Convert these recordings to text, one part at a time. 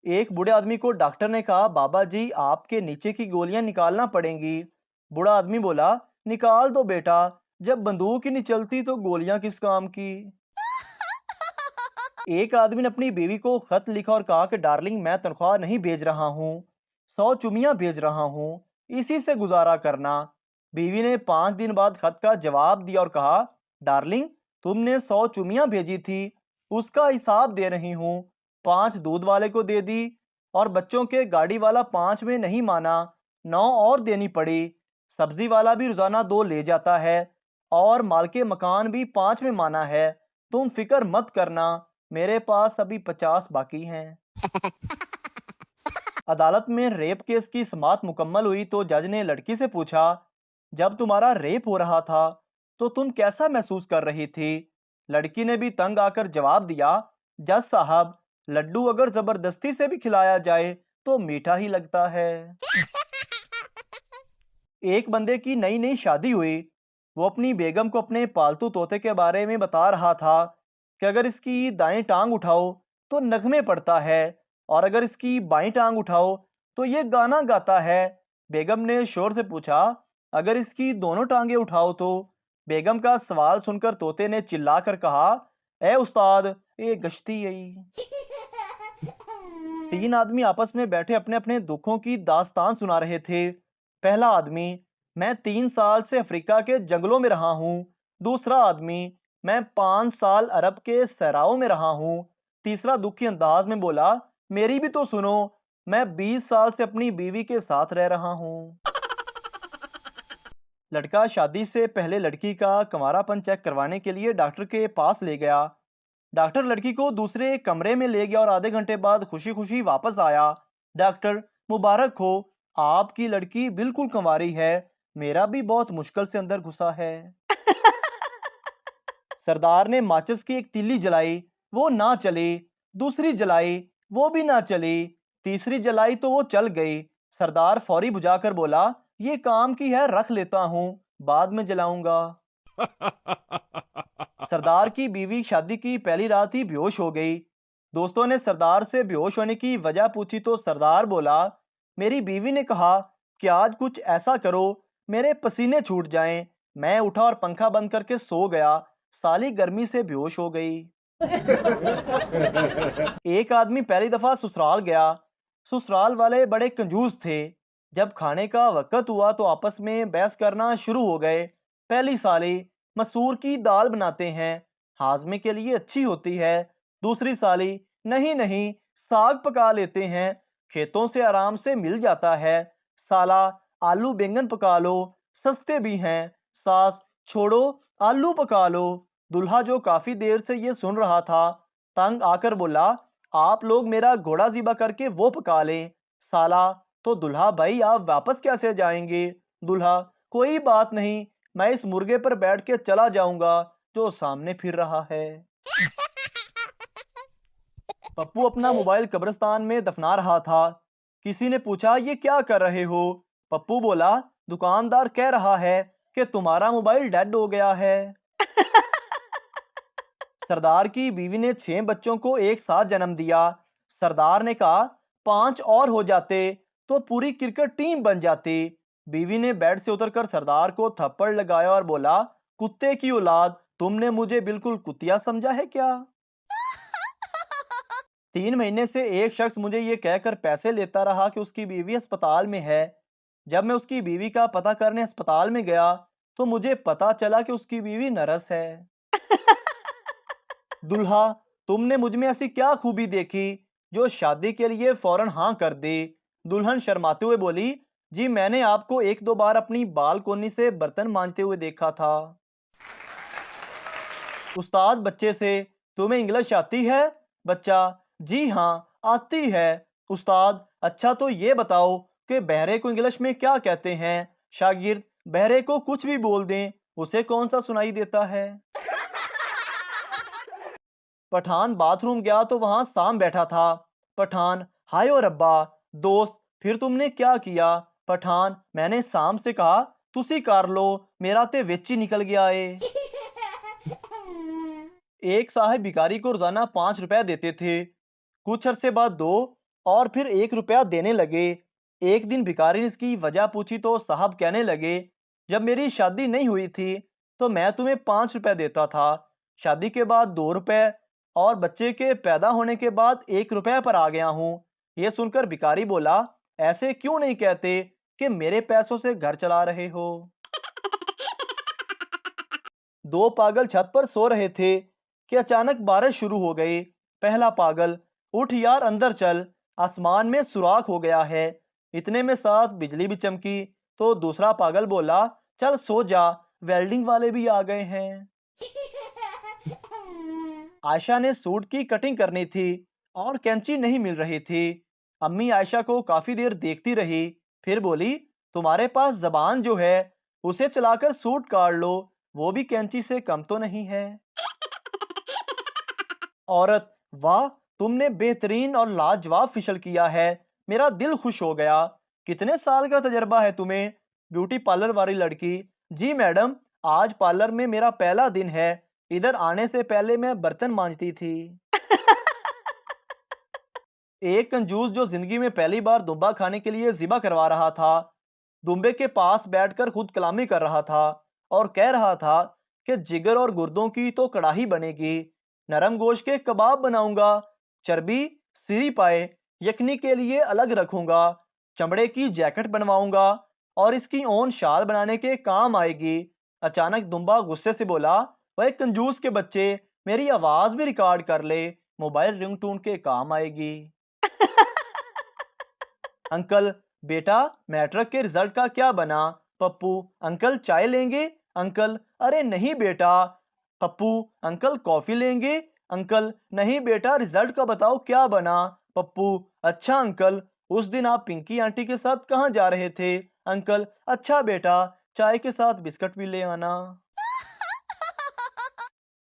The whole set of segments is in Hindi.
एक बूढ़े आदमी को डॉक्टर ने कहा, बाबा जी आपके नीचे की गोलियां निकालना पड़ेंगी। बूढ़ा आदमी बोला, निकाल दो बेटा, जब बंदूक ही नहीं चलती तो गोलियां किस काम की। एक आदमी ने अपनी बीवी को खत लिखा और कहा कि डार्लिंग मैं तनख्वाह नहीं भेज रहा हूँ, 100 चुमियां भेज रहा हूँ, इसी से गुजारा करना। बीवी ने 5 दिन बाद खत का जवाब दिया और कहा, डार्लिंग तुमने 100 चुमियां भेजी थी, उसका हिसाब दे रही हूँ। 5 दूध वाले को दे दी और बच्चों के गाड़ी वाला 5 में नहीं माना, 9 और देनी पड़ी। सब्जी वाला भी रोजाना 2 ले जाता है और माल के मकान भी 5 में माना है। तुम फिक्र मत करना, मेरे पास अभी 50 बाकी हैं। अदालत में रेप केस की समाअत मुकम्मल हुई तो जज ने लड़की से पूछा, जब तुम्हारा रेप हो रहा था तो तुम कैसा महसूस कर रही थी। लड़की ने भी तंग आकर जवाब दिया, जज साहब लड्डू अगर जबरदस्ती से भी खिलाया जाए तो मीठा ही लगता है। एक बंदे की नई नई शादी हुई। वो अपनी बेगम को अपने पालतू तोते के बारे में बता रहा था कि अगर इसकी दाएं टांग उठाओ तो नगमे पड़ता है और अगर इसकी बाईं टांग उठाओ तो ये गाना गाता है। बेगम ने शोर से पूछा, अगर इसकी दोनों टांगे उठाओ तो। बेगम का सवाल सुनकर तोते ने चिल्लाकर कहा, ए उस्ताद ये गश्ती आई। 3 आदमी आपस में बैठे अपने अपने दुखों की दास्तान सुना रहे थे। पहला आदमी, मैं 3 साल से अफ्रीका के जंगलों में रहा हूँ। दूसरा आदमी, मैं 5 साल अरब के सहराओं में रहा हूँ। तीसरा दुखी अंदाज में बोला, मेरी भी तो सुनो, मैं 20 साल से अपनी बीवी के साथ रह रहा हूँ। लड़का शादी से पहले लड़की का कंवारापन चेक करवाने के लिए डॉक्टर के पास ले गया। डॉक्टर लड़की को दूसरे कमरे में ले गया और आधे घंटे बाद खुशी खुशी वापस आया। डॉक्टर, मुबारक हो, आपकी लड़की बिल्कुल कंवारी है। मेरा भी बहुत मुश्किल से अंदर घुसा है। सरदार ने माचिस की एक तीली जलाई, वो ना चली। दूसरी जलाई, वो भी ना चली। तीसरी जलाई तो वो चल गई। सरदार फौरी बुझाकर बोला, ये काम की है, रख लेता हूँ, बाद में जलाऊंगा। सरदार की बीवी शादी की पहली रात ही बेहोश हो गई। दोस्तों ने सरदार से बेहोश होने की वजह पूछी तो सरदार बोला, मेरी बीवी ने कहा कि आज कुछ ऐसा करो मेरे पसीने छूट जाएं। मैं उठा और पंखा बंद करके सो गया। साली गर्मी से बेहोश हो गई। एक आदमी पहली दफा ससुराल गया। ससुराल वाले बड़े कंजूस थे। जब खाने का वक्त हुआ तो आपस में बहस करना शुरू हो गए। पहली साली, मसूर की दाल बनाते हैं, हाजमे के लिए अच्छी होती है। दूसरी साली, नहीं नहीं, साग पका लेते हैं, खेतों से आराम से मिल जाता है। साला, आलू बैंगन पका लो, सस्ते भी हैं। सास, छोड़ो, आलू पका लो। दूल्हा जो काफी देर से ये सुन रहा था तंग आकर बोला, आप लोग मेरा घोड़ा ज़िबा करके वो पका लें। साला, तो दूल्हा भाई आप वापस कैसे जाएंगे। दूल्हा, कोई बात नहीं, मैं इस मुर्गे पर बैठ के चला जाऊंगा जो सामने फिर रहा है। पप्पू अपना मोबाइल कब्रिस्तान में दफना रहा था। किसी ने पूछा, ये क्या कर रहे हो। पप्पू बोला, दुकानदार कह रहा है कि तुम्हारा मोबाइल डेड हो गया है। सरदार की बीवी ने 6 बच्चों को एक साथ जन्म दिया। सरदार ने कहा, 5 और हो जाते तो पूरी क्रिकेट टीम बन जाती। बीवी ने बेड से उतरकर सरदार को थप्पड़ लगाया और बोला, कुत्ते की औलाद, तुमने मुझे बिल्कुल कुतिया समझा है क्या। 3 महीने से एक शख्स मुझे ये कहकर पैसे लेता रहा कि उसकी बीवी अस्पताल में है। जब मैं उसकी बीवी का पता करने अस्पताल में गया तो मुझे पता चला कि उसकी बीवी नर्स है। दुल्हा, तुमने मुझ में ऐसी क्या खूबी देखी जो शादी के लिए फौरन हाँ कर दे। दुल्हन शर्माते हुए बोली, जी मैंने आपको 1-2 बार अपनी बालकोनी से बर्तन मांजते हुए देखा था। उस्ताद बच्चे से, तुम्हें इंग्लिश आती है। बच्चा, जी हाँ आती है। उस्ताद, अच्छा तो ये बताओ कि बहरे को इंग्लिश में क्या कहते हैं। शागिर्द, बहरे को कुछ भी बोल दें, उसे कौन सा सुनाई देता है। पठान बाथरूम गया तो वहां साम बैठा था। पठान, हाय ओ रब्बा। दोस्त, फिर तुमने क्या किया। पठान, मैंने साम से कहा, तुसी कर लो, मेरा ते विच ही निकल गया है। एक साहब भिखारी को रोजाना 5 रुपए देते थे। कुछ अरसे बाद 2, और फिर 1 रुपया देने लगे। एक दिन भिखारी ने इसकी वजह पूछी तो साहब कहने लगे, जब मेरी शादी नहीं हुई थी तो मैं तुम्हें 5 रुपए देता था, शादी के बाद 2 रुपए और बच्चे के पैदा होने के बाद 1 रुपए पर आ गया हूँ। ये सुनकर भिखारी बोला, ऐसे क्यों नहीं कहते कि मेरे पैसों से घर चला रहे हो। दो पागल छत पर सो रहे थे कि अचानक बारिश शुरू हो गई। पहला पागल, उठ यार अंदर चल, आसमान में सुराख हो गया है। इतने में साथ बिजली भी चमकी तो दूसरा पागल बोला, चल सो जा, वेल्डिंग वाले भी आ गए हैं। आयशा ने सूट की कटिंग करनी थी और कैंची नहीं मिल रही थी। अम्मी आयशा को काफी देर देखती रही, फिर बोली, तुम्हारे पास जबान जो है उसे चलाकर सूट काट लो, वो भी कैंची से कम तो नहीं है। औरत, वाह, तुमने बेहतरीन और लाजवाब फिशल किया है, मेरा दिल खुश हो गया। कितने साल का तजर्बा है तुम्हें। ब्यूटी पार्लर वाली लड़की, जी मैडम, आज पार्लर में मेरा पहला दिन है, इधर आने से पहले मैं बर्तन मांजती थी। एक कंजूस जो जिंदगी में पहली बार दुम्बा खाने के लिए जिबा करवा रहा था, दुम्बे के पास बैठकर खुद कलामी कर रहा था और कह रहा था कि जिगर और गुर्दों की तो कड़ाही बनेगी, नरम गोश्त के कबाब बनाऊंगा, चर्बी सीरी पाए यखनी के लिए अलग रखूंगा, चमड़े की जैकेट बनवाऊंगा और इसकी ओन शाल बनाने के काम आएगी। अचानक दुम्बा गुस्से से बोला, वह कंजूस के बच्चे, मेरी आवाज भी रिकॉर्ड कर ले, मोबाइल रिंगटोन के काम आएगी। अंकल, बेटा मैट्रिक के रिजल्ट का क्या बना। पप्पू, अंकल चाय लेंगे। अंकल, अरे नहीं बेटा। पप्पू, अंकल कॉफी लेंगे। अंकल, नहीं बेटा, रिजल्ट का बताओ क्या बना। पप्पू, अच्छा अंकल, उस दिन आप पिंकी आंटी के साथ कहाँ जा रहे थे। अंकल, अच्छा बेटा, चाय के साथ बिस्किट भी ले आना।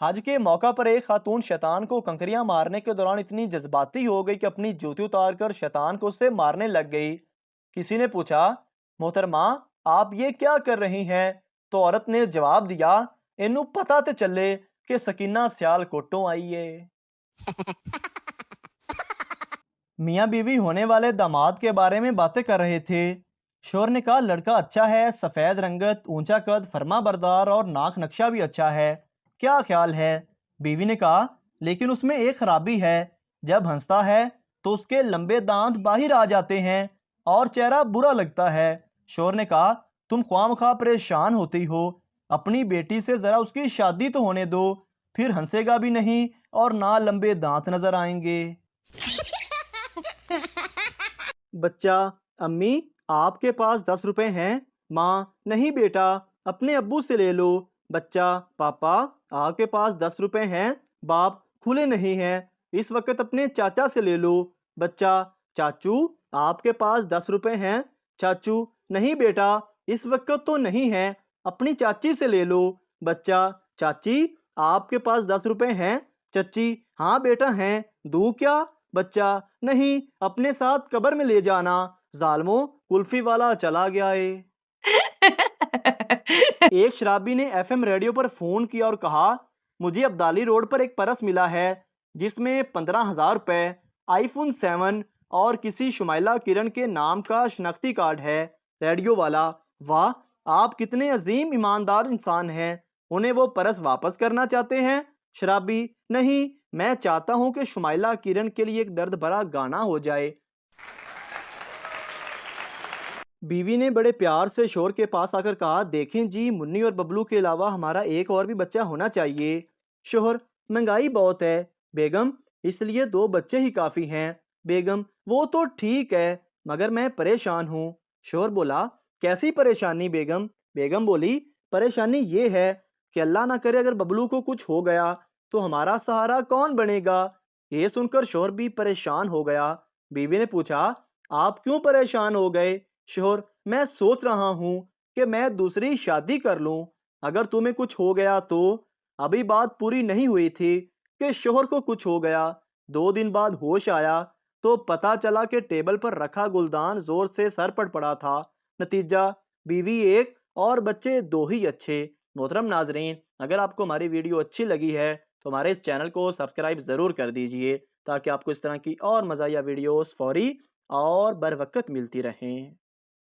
हज के मौका पर एक खातून शैतान को कंकरियां मारने के दौरान इतनी जज्बाती हो गई कि अपनी जूती उतारकर शैतान को उससे मारने लग गई। किसी ने पूछा, मोहतरमा आप ये क्या कर रही हैं। तो औरत ने जवाब दिया, इनू पता ते चले कि सकीना सियाल कोटों आई है। मियाँ बीवी होने वाले दामाद के बारे में बातें कर रहे थे। शोर ने कहा, लड़का अच्छा है, सफ़ेद रंगत, ऊंचा कद, फर्मा बरदार और नाक नक्शा भी अच्छा है, क्या ख्याल है। बीवी ने कहा, लेकिन उसमें एक खराबी है, जब हंसता है तो उसके लंबे दांत बाहर आ जाते हैं और चेहरा बुरा लगता है। शोर ने कहा, तुम ख्वामख्वाह परेशान होती हो, अपनी बेटी से ज़रा उसकी शादी तो होने दो, फिर हंसेगा भी नहीं और ना लंबे दांत नजर आएंगे। बच्चा, अम्मी आपके पास 10 रुपए हैं। माँ, नहीं बेटा, अपने अब्बू से ले लो। बच्चा, पापा आपके पास 10 रुपए हैं। बाप, खुले नहीं हैं, इस वक्त अपने चाचा से ले लो। बच्चा, चाचू आपके पास 10 रुपए हैं। चाचू, नहीं बेटा, इस वक्त तो नहीं है, अपनी चाची से ले लो। बच्चा, चाची आपके पास 10 रुपए हैं। चच्ची, हाँ बेटा हैं, दूँ क्या। बच्चा, नहीं, अपने साथ कब्र में ले जाना, जालमो कुल्फी वाला चला गया है। एक शराबी ने एफएम रेडियो पर फोन किया और कहा, मुझे अब्दाली रोड पर एक परस मिला है जिसमें 15,000 रुपए, आईफोन 7 और किसी शुमाइला किरण के नाम का शनाख्ती कार्ड है। रेडियो वाला, वाह, आप कितने अजीम ईमानदार इंसान हैं, उन्हें वो परस वापस करना चाहते हैं। शराबी, नहीं, मैं चाहता हूं कि शुमाइला किरण के लिए एक दर्द भरा गाना हो जाए। बीवी ने बड़े प्यार से शोर के पास आकर कहा, देखें जी, मुन्नी और बबलू के अलावा हमारा एक और भी बच्चा होना चाहिए। शोहर, महंगाई बहुत है। बेगम, इसलिए 2 बच्चे ही काफ़ी हैं। बेगम, वो तो ठीक है, मगर मैं परेशान हूँ। शोहर बोला, कैसी परेशानी बेगम। बेगम बोली, परेशानी ये है कि अल्लाह ना करे अगर बबलू को कुछ हो गया तो हमारा सहारा कौन बनेगा। ये सुनकर शोहर भी परेशान हो गया। बीवी ने पूछा, आप क्यों परेशान हो गए। शोहर, मैं सोच रहा हूँ कि मैं दूसरी शादी कर लूँ, अगर तुम्हें कुछ हो गया तो। अभी बात पूरी नहीं हुई थी कि शोहर को कुछ हो गया। 2 दिन बाद होश आया तो पता चला कि टेबल पर रखा गुलदान जोर से सर पर पड़ा था। नतीजा, बीवी एक और बच्चे 2 ही अच्छे। मोहतरम नाजरीन, अगर आपको हमारी वीडियो अच्छी लगी है तो हमारे इस चैनल को सब्सक्राइब ज़रूर कर दीजिए ताकि आपको इस तरह की और मज़ाहिया वीडियोस फौरी और बर वक्त मिलती रहें।